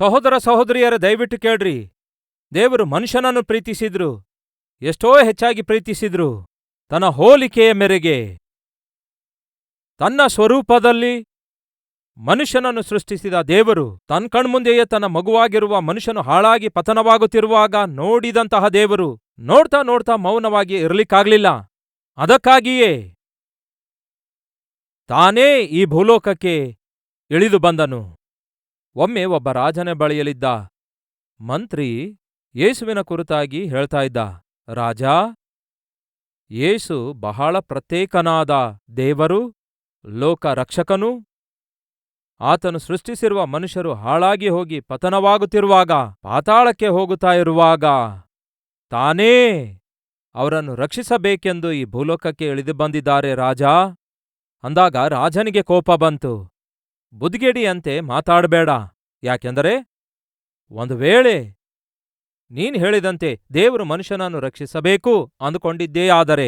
ಸಹೋದರ ಸಹೋದರಿಯರ, ದಯವಿಟ್ಟು ಕೇಳ್ರಿ. ದೇವರು ಮನುಷ್ಯನನ್ನು ಪ್ರೀತಿಸಿದ್ರು, ಎಷ್ಟೋ ಹೆಚ್ಚಾಗಿ ಪ್ರೀತಿಸಿದ್ರು. ತನ್ನ ಹೋಲಿಕೆಯ ಮೇರೆಗೆ ತನ್ನ ಸ್ವರೂಪದಲ್ಲಿ ಮನುಷ್ಯನನ್ನು ಸೃಷ್ಟಿಸಿದ ದೇವರು ತನ್ನ ಕಣ್ಮುಂದೆಯೇ ತನ್ನ ಮಗುವಾಗಿರುವ ಮನುಷ್ಯನು ಹಾಳಾಗಿ ಪತನವಾಗುತ್ತಿರುವಾಗ ನೋಡಿದಂತಹ ದೇವರು ನೋಡ್ತಾ ನೋಡ್ತಾ ಮೌನವಾಗಿ ಇರಲಿಕ್ಕಾಗ್ಲಿಲ್ಲ. ಅದಕ್ಕಾಗಿಯೇ ತಾನೇ ಈ ಭೂಲೋಕಕ್ಕೆ ಇಳಿದು ಬಂದನು. ಒಮ್ಮೆ ಒಬ್ಬ ರಾಜನ ಬಳಿಯಲ್ಲಿದ್ದ ಮಂತ್ರಿ ಯೇಸುವಿನ ಕುರಿತಾಗಿ ಹೇಳ್ತಾ ಇದ್ದ, ರಾಜಾ, ಯೇಸು ಬಹಳ ಪ್ರತ್ಯೇಕನಾದ ದೇವರು, ಲೋಕ ರಕ್ಷಕನು. ಆತನು ಸೃಷ್ಟಿಸಿರುವ ಮನುಷ್ಯರು ಹಾಳಾಗಿ ಹೋಗಿ ಪತನವಾಗುತ್ತಿರುವಾಗ, ಪಾತಾಳಕ್ಕೆ ಹೋಗುತ್ತಾ ಇರುವಾಗ ತಾನೇ ಅವರನ್ನು ರಕ್ಷಿಸಬೇಕೆಂದು ಈ ಭೂಲೋಕಕ್ಕೆ ಇಳಿದು ಬಂದಿದ್ದಾರೆ ರಾಜಾ. ಅಂದಾಗ ರಾಜನಿಗೆ ಕೋಪ ಬಂತು. ಬುದ್ಧಿಗೇಡಿಯಂತೆ ಮಾತಾಡಬೇಡ. ಯಾಕೆಂದರೆ ಒಂದು ವೇಳೆ ನೀನ್ ಹೇಳಿದಂತೆ ದೇವರು ಮನುಷ್ಯನನ್ನು ರಕ್ಷಿಸಬೇಕು ಅಂದುಕೊಂಡಿದ್ದೇ ಆದರೆ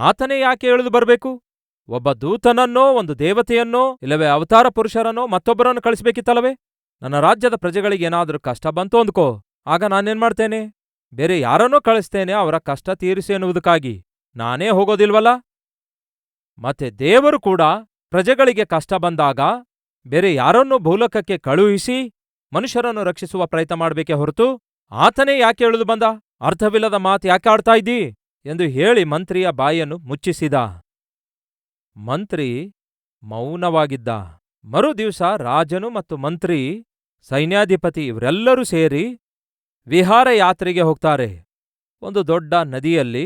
ಆತನೇ ಯಾಕೆ ಇಳಿದು ಬರಬೇಕು? ಒಬ್ಬ ದೂತನನ್ನೋ, ಒಂದು ದೇವತೆಯನ್ನೋ, ಇಲ್ಲವೇ ಅವತಾರ ಪುರುಷರನ್ನೋ ಮತ್ತೊಬ್ಬರನ್ನು ಕಳಿಸ್ಬೇಕಿತ್ತಲ್ಲವೇ? ನನ್ನ ರಾಜ್ಯದ ಪ್ರಜೆಗಳಿಗೇನಾದ್ರೂ ಕಷ್ಟ ಬಂತು ಅಂದ್ಕೋ, ಆಗ ನಾನೇನ್ ಮಾಡ್ತೇನೆ? ಬೇರೆ ಯಾರನ್ನೋ ಕಳಿಸ್ತೇನೆ ಅವರ ಕಷ್ಟ ತೀರಿಸಿ ಎನ್ನುವುದಕ್ಕಾಗಿ. ನಾನೇ ಹೋಗೋದಿಲ್ವಲ್ಲ? ಮತ್ತೆ ದೇವರು ಕೂಡ ಪ್ರಜೆಗಳಿಗೆ ಕಷ್ಟ ಬಂದಾಗ ಬೇರೆ ಯಾರನ್ನೋ ಭೂಲೋಕಕ್ಕೆ ಕಳುಹಿಸಿ ಮನುಷ್ಯರನ್ನು ರಕ್ಷಿಸುವ ಪ್ರಯತ್ನ ಮಾಡಬೇಕೇ ಹೊರತು ಆತನೇ ಯಾಕೆ ಇಳಿದು ಬಂದ? ಅರ್ಥವಿಲ್ಲದ ಮಾತು ಯಾಕೆ ಆಡ್ತಾ ಇದ್ದೀ ಎಂದು ಹೇಳಿ ಮಂತ್ರಿಯ ಬಾಯನ್ನು ಮುಚ್ಚಿಸಿದ. ಮಂತ್ರಿ ಮೌನವಾಗಿದ್ದ. ಮರುದಿವಸ ರಾಜನು ಮತ್ತು ಮಂತ್ರಿ, ಸೈನ್ಯಾಧಿಪತಿ ಇವರೆಲ್ಲರೂ ಸೇರಿ ವಿಹಾರ ಯಾತ್ರೆಗೆ ಹೋಗ್ತಾರೆ. ಒಂದು ದೊಡ್ಡ ನದಿಯಲ್ಲಿ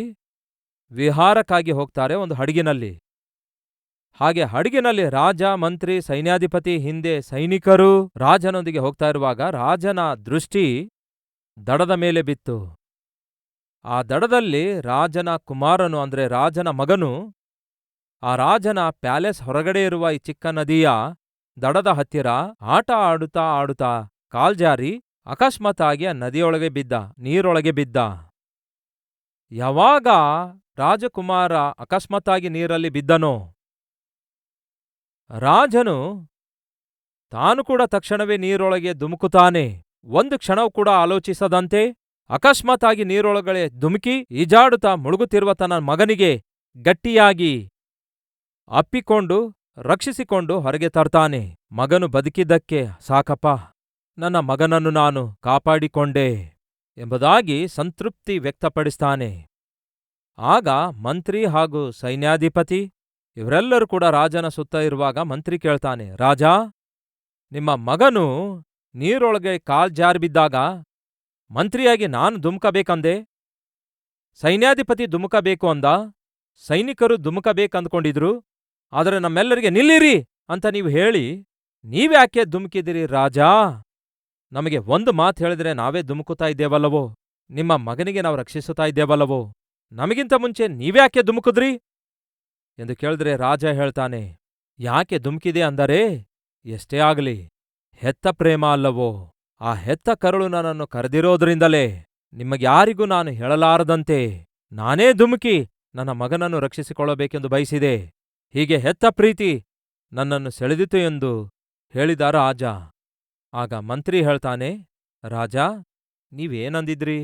ವಿಹಾರಕ್ಕಾಗಿ ಹೋಗ್ತಾರೆ, ಒಂದು ಹಡಗಿನಲ್ಲಿ. ಹಾಗೆ ಹಡಗಿನಲ್ಲಿ ರಾಜ, ಮಂತ್ರಿ, ಸೈನ್ಯಾಧಿಪತಿ, ಹಿಂದೆ ಸೈನಿಕರು ರಾಜನೊಂದಿಗೆ ಹೋಗ್ತಾ ಇರುವಾಗ ರಾಜನ ದೃಷ್ಟಿ ದಡದ ಮೇಲೆ ಬಿತ್ತು. ಆ ದಡದಲ್ಲಿ ರಾಜನ ಕುಮಾರನು, ಅಂದ್ರೆ ರಾಜನ ಮಗನು, ಆ ರಾಜನ ಪ್ಯಾಲೇಸ್ ಹೊರಗಡೆ ಇರುವ ಈ ಚಿಕ್ಕ ನದಿಯ ದಡದ ಹತ್ತಿರ ಆಟ ಆಡುತ್ತಾ ಆಡುತ್ತಾ ಕಾಲ್ಜಾರಿ ಅಕಸ್ಮಾತ್ತಾಗಿ ಆ ನದಿಯೊಳಗೆ ಬಿದ್ದ, ನೀರೊಳಗೆ ಬಿದ್ದ. ಯಾವಾಗ ರಾಜಕುಮಾರ ಅಕಸ್ಮಾತ್ತಾಗಿ ನೀರಲ್ಲಿ ಬಿದ್ದನೋ, ರಾಜನು ತಾನು ಕೂಡ ತಕ್ಷಣವೇ ನೀರೊಳಗೆ ಧುಮುಕುತ್ತಾನೆ. ಒಂದು ಕ್ಷಣವೂ ಕೂಡ ಆಲೋಚಿಸದಂತೆ ಅಕಸ್ಮಾತ್ತಾಗಿ ನೀರೊಳಗಡೆ ಧುಮುಕಿ ಈಜಾಡುತ್ತಾ ಮುಳುಗುತ್ತಿರುವ ತನ್ನ ಮಗನಿಗೆ ಗಟ್ಟಿಯಾಗಿ ಅಪ್ಪಿಕೊಂಡು ರಕ್ಷಿಸಿಕೊಂಡು ಹೊರಗೆ ತರ್ತಾನೆ. ಮಗನು ಬದುಕಿದ್ದಕ್ಕೆ ಸಾಕಪ್ಪ, ನನ್ನ ಮಗನನ್ನು ನಾನು ಕಾಪಾಡಿಕೊಂಡೆ ಎಂಬುದಾಗಿ ಸಂತೃಪ್ತಿ ವ್ಯಕ್ತಪಡಿಸ್ತಾನೆ. ಆಗ ಮಂತ್ರಿ ಹಾಗೂ ಸೈನ್ಯಾಧಿಪತಿ ಇವರೆಲ್ಲರೂ ಕೂಡ ರಾಜನ ಸುತ್ತ ಇರುವಾಗ ಮಂತ್ರಿ ಕೇಳ್ತಾನೆ, ರಾಜಾ, ನಿಮ್ಮ ಮಗನು ನೀರೊಳಗೆ ಕಾಲ್ಜಾರಿ ಬಿದ್ದಾಗ ಮಂತ್ರಿಯಾಗಿ ನಾನು ಧುಮುಕಬೇಕಂದೆ, ಸೈನ್ಯಾಧಿಪತಿ ಧುಮುಕಬೇಕು ಅಂದ, ಸೈನಿಕರು ಧುಮುಕಬೇಕಂದ್ಕೊಂಡಿದ್ರು. ಆದರೆ ನಮ್ಮೆಲ್ಲರಿಗೆ ನಿಲ್ಲಿರಿ ಅಂತ ನೀವು ಹೇಳಿ ನೀವ್ಯಾಕೆ ಧುಮುಕಿದಿರಿ ರಾಜಾ? ನಮಗೆ ಒಂದು ಮಾತು ಹೇಳಿದ್ರೆ ನಾವೇ ಧುಮುಕುತ್ತಾ ಇದ್ದೇವಲ್ಲವೋ? ನಿಮ್ಮ ಮಗನಿಗೆ ನಾವು ರಕ್ಷಿಸುತ್ತಾ ಇದ್ದೇವಲ್ಲವೋ? ನಮಗಿಂತ ಮುಂಚೆ ನೀವ್ಯಾಕೆ ಧುಮುಕುದ್ರಿ ಎಂದು ಕೇಳಿದ್ರೆ ರಾಜ ಹೇಳ್ತಾನೆ, ಯಾಕೆ ಧುಮುಕಿದೆ ಅಂದರೆ, ಎಷ್ಟೇ ಆಗಲಿ ಹೆತ್ತ ಪ್ರೇಮ ಅಲ್ಲವೋ? ಆ ಹೆತ್ತ ಕರುಳು ನನ್ನನ್ನು ಕರೆದಿರೋದ್ರಿಂದಲೇ ನಿಮಗ್ಯಾರಿಗೂ ನಾನು ಹೇಳಲಾರದಂತೆ ನಾನೇ ಧುಮುಕಿ ನನ್ನ ಮಗನನ್ನು ರಕ್ಷಿಸಿಕೊಳ್ಳಬೇಕೆಂದು ಬಯಸಿದೆ. ಹೀಗೆ ಹೆತ್ತ ಪ್ರೀತಿ ನನ್ನನ್ನು ಸೆಳೆದಿತು ಎಂದು ಹೇಳಿದ ರಾಜ. ಆಗ ಮಂತ್ರಿ ಹೇಳ್ತಾನೆ, ರಾಜ, ನೀವೇನಂದಿದ್ರಿ?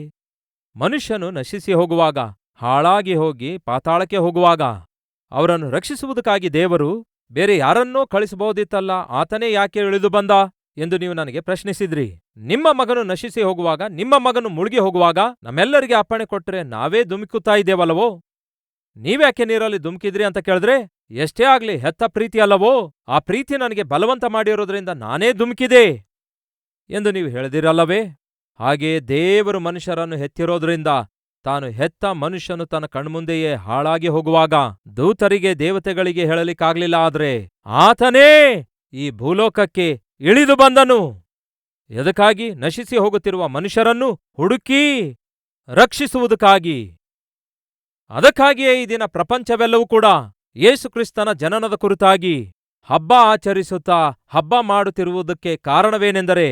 ಮನುಷ್ಯನು ನಶಿಸಿ ಹೋಗುವಾಗ, ಹಾಳಾಗಿ ಹೋಗಿ ಪಾತಾಳಕ್ಕೆ ಹೋಗುವಾಗ ಅವರನ್ನು ರಕ್ಷಿಸುವುದಕ್ಕಾಗಿ ದೇವರು ಬೇರೆ ಯಾರನ್ನೋ ಕಳಿಸಬಹುದಿತ್ತಲ್ಲ, ಆತನೇ ಯಾಕೆ ಇಳಿದು ಬಂದ ಎಂದು ನೀವು ನನಗೆ ಪ್ರಶ್ನಿಸಿದ್ರಿ. ನಿಮ್ಮ ಮಗನು ನಶಿಸಿ ಹೋಗುವಾಗ, ನಿಮ್ಮ ಮಗನು ಮುಳುಗಿ ಹೋಗುವಾಗ ನಮ್ಮೆಲ್ಲರಿಗೆ ಅಪ್ಪಣೆ ಕೊಟ್ಟರೆ ನಾವೇ ಧುಮುಕುತ್ತಾ ಇದ್ದೇವಲ್ಲವೋ? ನೀವ್ಯಾಕೆ ನೀರಲ್ಲಿ ಧುಮುಕಿದ್ರಿ ಅಂತ ಕೇಳಿದ್ರೆ, ಎಷ್ಟೇ ಆಗ್ಲಿ ಹೆತ್ತ ಪ್ರೀತಿ ಅಲ್ಲವೋ? ಆ ಪ್ರೀತಿ ನನಗೆ ಬಲವಂತ ಮಾಡಿರೋದ್ರಿಂದ ನಾನೇ ಧುಮುಕಿದೆ ಎಂದು ನೀವು ಹೇಳಿದಿರಲ್ಲವೇ? ಹಾಗೆಯೇ ದೇವರು ಮನುಷ್ಯರನ್ನು ಹೆತ್ತಿರೋದ್ರಿಂದ ತಾನು ಹೆತ್ತ ಮನುಷ್ಯನು ತನ್ನ ಕಣ್ಮುಂದೆಯೇ ಹಾಳಾಗಿ ಹೋಗುವಾಗ ದೂತರಿಗೆ, ದೇವತೆಗಳಿಗೆ ಹೇಳಲಿಕ್ಕಾಗ್ಲಿಲ್ಲ, ಆದ್ರೆ ಆತನೇ ಈ ಭೂಲೋಕಕ್ಕೆ ಇಳಿದು ಬಂದನು. ಎದಕ್ಕಾಗಿ? ನಶಿಸಿ ಹೋಗುತ್ತಿರುವ ಮನುಷ್ಯರನ್ನು ಹುಡುಕಿ ರಕ್ಷಿಸುವುದಕ್ಕಾಗಿ. ಅದಕ್ಕಾಗಿಯೇ ಈ ದಿನ ಪ್ರಪಂಚವೆಲ್ಲವೂ ಕೂಡ ಯೇಸುಕ್ರಿಸ್ತನ ಜನನದ ಕುರಿತಾಗಿ ಹಬ್ಬ ಆಚರಿಸುತ್ತಾ ಹಬ್ಬ ಮಾಡುತ್ತಿರುವುದಕ್ಕೆ ಕಾರಣವೇನೆಂದರೆ,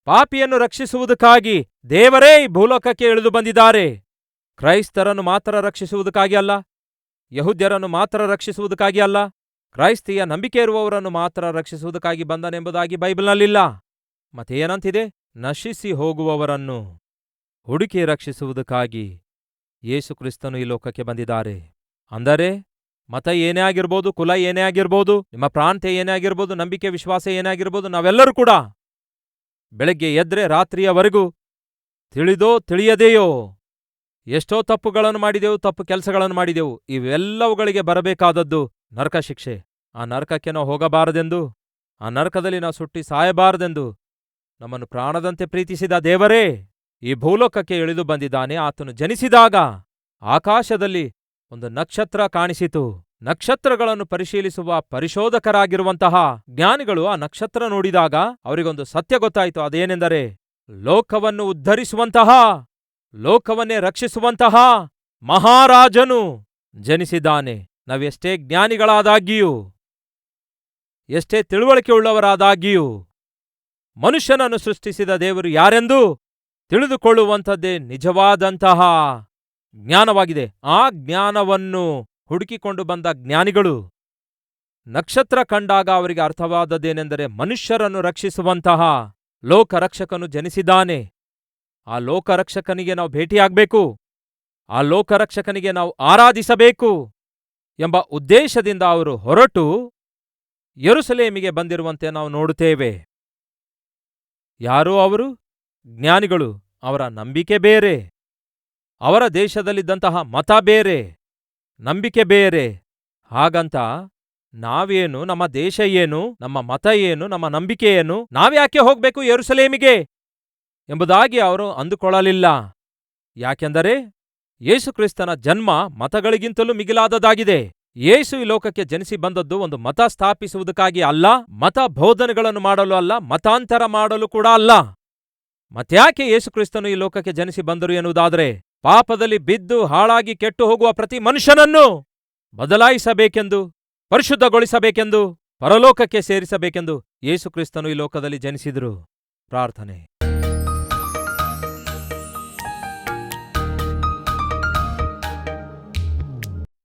ಪಾಪಿಯನ್ನು ರಕ್ಷಿಸುವುದಕ್ಕಾಗಿ ದೇವರೇ ಈ ಭೂಲೋಕಕ್ಕೆ ಇಳಿದು ಬಂದಿದ್ದಾರೆ. ಕ್ರೈಸ್ತರನ್ನು ಮಾತ್ರ ರಕ್ಷಿಸುವುದಕ್ಕಾಗಿ ಅಲ್ಲ, ಯಹೂದ್ಯರನ್ನು ಮಾತ್ರ ರಕ್ಷಿಸುವುದಕ್ಕಾಗಿ ಅಲ್ಲ, ಕ್ರೈಸ್ತಿಯ ನಂಬಿಕೆ ಇರುವವರನ್ನು ಮಾತ್ರ ರಕ್ಷಿಸುವುದಕ್ಕಾಗಿ ಬಂದನೆಂಬುದಾಗಿ ಬೈಬಲ್ನಲ್ಲಿಲ್ಲ. ಮತ್ತೇನಂತಿದೆ? ನಶಿಸಿ ಹೋಗುವವರನ್ನು ಹುಡುಕಿ ರಕ್ಷಿಸುವುದಕ್ಕಾಗಿ ಯೇಸು ಕ್ರಿಸ್ತನು ಈ ಲೋಕಕ್ಕೆ ಬಂದಿದ್ದಾರೆ. ಅಂದರೆ ಮತ ಏನೇ ಆಗಿರ್ಬೋದು, ಕುಲ ಏನೇ ಆಗಿರ್ಬೋದು, ನಿಮ್ಮ ಪ್ರಾಂತ್ಯ ಏನೇ ಆಗಿರ್ಬೋದು, ನಂಬಿಕೆ ವಿಶ್ವಾಸ ಏನೇ ಆಗಿರ್ಬೋದು, ನಾವೆಲ್ಲರೂ ಕೂಡ ಬೆಳಗ್ಗೆ ಎದ್ರೆ ರಾತ್ರಿಯವರೆಗೂ ತಿಳಿದೋ ತಿಳಿಯದೆಯೋ ಎಷ್ಟೋ ತಪ್ಪುಗಳನ್ನು ಮಾಡಿದೆವು, ತಪ್ಪು ಕೆಲಸಗಳನ್ನು ಮಾಡಿದೆವು. ಇವೆಲ್ಲವುಗಳಿಗೆ ಬರಬೇಕಾದದ್ದು ನರಕ ಶಿಕ್ಷೆ. ಆ ನರಕಕ್ಕೆ ನಾವು ಹೋಗಬಾರದೆಂದು, ಆ ನರಕದಲ್ಲಿ ನಾವು ಸುಟ್ಟಿ ಸಾಯಬಾರದೆಂದು ನಮ್ಮನ್ನು ಪ್ರಾಣದಂತೆ ಪ್ರೀತಿಸಿದ ದೇವರೇ ಈ ಭೂಲೋಕಕ್ಕೆ ಇಳಿದು ಬಂದಿದ್ದಾನೆ. ಆತನು ಜನಿಸಿದಾಗ ಆಕಾಶದಲ್ಲಿ ಒಂದು ನಕ್ಷತ್ರ ಕಾಣಿಸಿತು. ನಕ್ಷತ್ರಗಳನ್ನು ಪರಿಶೀಲಿಸುವ ಪರಿಶೋಧಕರಾಗಿರುವಂತಹ ಜ್ಞಾನಿಗಳು ಆ ನಕ್ಷತ್ರ ನೋಡಿದಾಗ ಅವರಿಗೊಂದು ಸತ್ಯ ಗೊತ್ತಾಯಿತು. ಅದೇನೆಂದರೆ, ಲೋಕವನ್ನು ಉದ್ಧರಿಸುವಂತಹ, ಲೋಕವನ್ನೇ ರಕ್ಷಿಸುವಂತಹ ಮಹಾರಾಜನು ಜನಿಸಿದ್ದಾನೆ. ನಾವೆಷ್ಟೇ ಜ್ಞಾನಿಗಳಾದಾಗಿಯೂ, ಎಷ್ಟೇ ತಿಳುವಳಿಕೆಯುಳ್ಳವರಾದಾಗಿಯೂ ಮನುಷ್ಯನನ್ನು ಸೃಷ್ಟಿಸಿದ ದೇವರು ಯಾರೆಂದು ತಿಳಿದುಕೊಳ್ಳುವಂಥದ್ದೇ ನಿಜವಾದಂತಹ ಜ್ಞಾನವಾಗಿದೆ. ಆ ಜ್ಞಾನವನ್ನು ಹುಡುಕಿಕೊಂಡು ಬಂದ ಜ್ಞಾನಿಗಳು ನಕ್ಷತ್ರ ಕಂಡಾಗ ಅವರಿಗೆ ಅರ್ಥವಾದದ್ದೇನೆಂದರೆ, ಮನುಷ್ಯರನ್ನು ರಕ್ಷಿಸುವಂತಹ ಲೋಕರಕ್ಷಕನು ಜನಿಸಿದ್ದಾನೆ. ಆ ಲೋಕರಕ್ಷಕನಿಗೆ ನಾವು ಭೇಟಿಯಾಗಬೇಕು, ಆ ಲೋಕರಕ್ಷಕನಿಗೆ ನಾವು ಆರಾಧಿಸಬೇಕು ಎಂಬ ಉದ್ದೇಶದಿಂದ ಅವರು ಹೊರಟು ಯೆರೂಸಲೇಮಿಗೆ ಬಂದಿರುವಂತೆ ನಾವು ನೋಡುತ್ತೇವೆ. ಯಾರೋ ಅವರು ಜ್ಞಾನಿಗಳು. ಅವರ ನಂಬಿಕೆ ಬೇರೆ, ಅವರ ದೇಶದಲ್ಲಿದ್ದಂತಹ ಮತ ಬೇರೆ, ನಂಬಿಕೆ ಬೇರೆ. ಹಾಗಂತ ನಾವೇನು, ನಮ್ಮ ದೇಶ ಏನು, ನಮ್ಮ ಮತ ಏನು, ನಮ್ಮ ನಂಬಿಕೆ ಏನು, ನಾವ್ಯಾಕೆ ಹೋಗ್ಬೇಕು ಯೆರೂಸಲೇಮಿಗೆ ಎಂಬುದಾಗಿ ಅವರು ಅಂದುಕೊಳ್ಳಲಿಲ್ಲ. ಯಾಕೆಂದರೆ ಯೇಸುಕ್ರಿಸ್ತನ ಜನ್ಮ ಮತಗಳಿಗಿಂತಲೂ ಮಿಗಿಲಾದದಾಗಿದೆ. ಯೇಸು ಈ ಲೋಕಕ್ಕೆ ಜನಿಸಿ ಬಂದದ್ದು ಒಂದು ಮತ ಸ್ಥಾಪಿಸುವುದಕ್ಕಾಗಿ ಅಲ್ಲ, ಮತ ಬೋಧನೆಗಳನ್ನು ಮಾಡಲು ಅಲ್ಲ, ಮತಾಂತರ ಮಾಡಲು ಕೂಡ ಅಲ್ಲ. ಮತ್ಯಾಕೆ ಯೇಸುಕ್ರಿಸ್ತನು ಈ ಲೋಕಕ್ಕೆ ಜನಿಸಿ ಬಂದರು ಎನ್ನುವುದಾದರೆ, ಪಾಪದಲ್ಲಿ ಬಿದ್ದು ಹಾಳಾಗಿ ಕೆಟ್ಟು ಹೋಗುವ ಪ್ರತಿ ಮನುಷ್ಯನನ್ನು ಬದಲಾಯಿಸಬೇಕೆಂದು, ಪರಿಶುದ್ಧಗೊಳಿಸಬೇಕೆಂದು, ಪರಲೋಕಕ್ಕೆ ಸೇರಿಸಬೇಕೆಂದು ಯೇಸುಕ್ರಿಸ್ತನು ಈ ಲೋಕದಲ್ಲಿ ಜನಿಸಿದರು. ಪ್ರಾರ್ಥನೆ.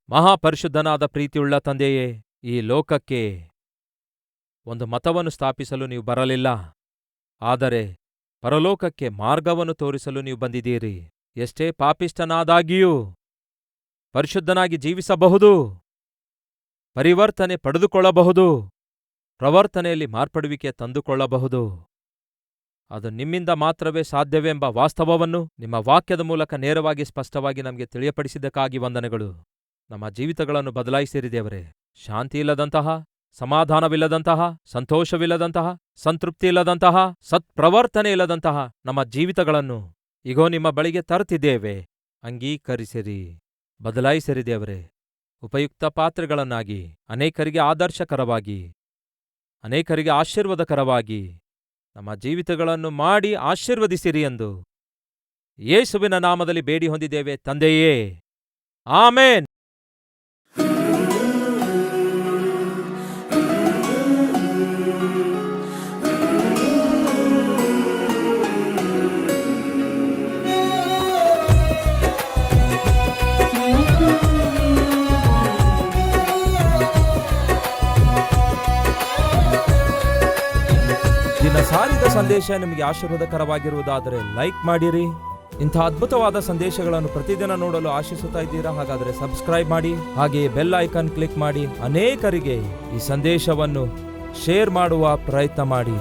ಮಹಾಪರಿಶುದ್ಧನಾದ ಪ್ರೀತಿಯುಳ್ಳ ತಂದೆಯೇ, ಈ ಲೋಕಕ್ಕೆ ಒಂದು ಮತವನ್ನು ಸ್ಥಾಪಿಸಲು ನೀವು ಬರಲಿಲ್ಲ, ಆದರೆ ಪರಲೋಕಕ್ಕೆ ಮಾರ್ಗವನ್ನು ತೋರಿಸಲು ನೀವು ಬಂದಿದ್ದೀರಿ. ಎಷ್ಟೇ ಪಾಪಿಷ್ಠನಾದಾಗಿಯೂ ಪರಿಶುದ್ಧನಾಗಿ ಜೀವಿಸಬಹುದು, ಪರಿವರ್ತನೆ ಪಡೆದುಕೊಳ್ಳಬಹುದು, ಪ್ರವರ್ತನೆಯಲ್ಲಿ ಮಾರ್ಪಡುವಿಕೆ ತಂದುಕೊಳ್ಳಬಹುದು. ಅದು ನಿಮ್ಮಿಂದ ಮಾತ್ರವೇ ಸಾಧ್ಯವೆಂಬ ವಾಸ್ತವವನ್ನು ನಿಮ್ಮ ವಾಕ್ಯದ ಮೂಲಕ ನೇರವಾಗಿ ಸ್ಪಷ್ಟವಾಗಿ ನಮಗೆ ತಿಳಿಯಪಡಿಸಿದ್ದಕ್ಕಾಗಿ ವಂದನೆಗಳು. ನಮ್ಮ ಜೀವಿತಗಳನ್ನು ಬದಲಾಯಿಸಿರಿ ದೇವರೇ. ಶಾಂತಿ ಇಲ್ಲದಂತಹ, ಸಮಾಧಾನವಿಲ್ಲದಂತಹ, ಸಂತೋಷವಿಲ್ಲದಂತಹ, ಸಂತೃಪ್ತಿ ಇಲ್ಲದಂತಹ, ಸತ್ಪ್ರವರ್ತನೆ ಇಲ್ಲದಂತಹ ನಮ್ಮ ಜೀವಿತಗಳನ್ನು ಈಗೋ ನಿಮ್ಮ ಬಳಿಗೆ ತರುತ್ತಿದ್ದೇವೆ. ಅಂಗೀಕರಿಸಿರಿ, ಬದಲಾಯಿಸಿರಿ ದೇವರೇ. ಉಪಯುಕ್ತ ಪಾತ್ರೆಗಳನ್ನಾಗಿ, ಅನೇಕರಿಗೆ ಆದರ್ಶಕರವಾಗಿ, ಅನೇಕರಿಗೆ ಆಶೀರ್ವಾದಕರವಾಗಿ ನಮ್ಮ ಜೀವಿತಗಳನ್ನು ಮಾಡಿ ಆಶೀರ್ವದಿಸಿರಿ ಎಂದು ಯೇಸುವಿನ ನಾಮದಲ್ಲಿ ಬೇಡಿ ಹೊಂದಿದ್ದೇವೆ ತಂದೆಯೇ. ಆಮೇನ್. ದಿನ ಸಾರಿದ ಸಂದೇಶ ನಿಮಗೆ ಆಶೀರ್ವಾದಕರವಾಗಿರುವುದಾದರೆ ಲೈಕ್ ಮಾಡಿರಿ. ಇಂಥ ಅದ್ಭುತವಾದ ಸಂದೇಶಗಳನ್ನು ಪ್ರತಿದಿನ ನೋಡಲು ಆಶಿಸುತ್ತಾ ಇದ್ದೀರಾ? ಹಾಗಾದರೆ ಸಬ್ಸ್ಕ್ರೈಬ್ ಮಾಡಿ, ಹಾಗೆಯೇ ಬೆಲ್ ಐಕಾನ್ ಕ್ಲಿಕ್ ಮಾಡಿ ಅನೇಕರಿಗೆ ಈ ಸಂದೇಶವನ್ನು ಶೇರ್ ಮಾಡುವ ಪ್ರಯತ್ನ ಮಾಡಿ.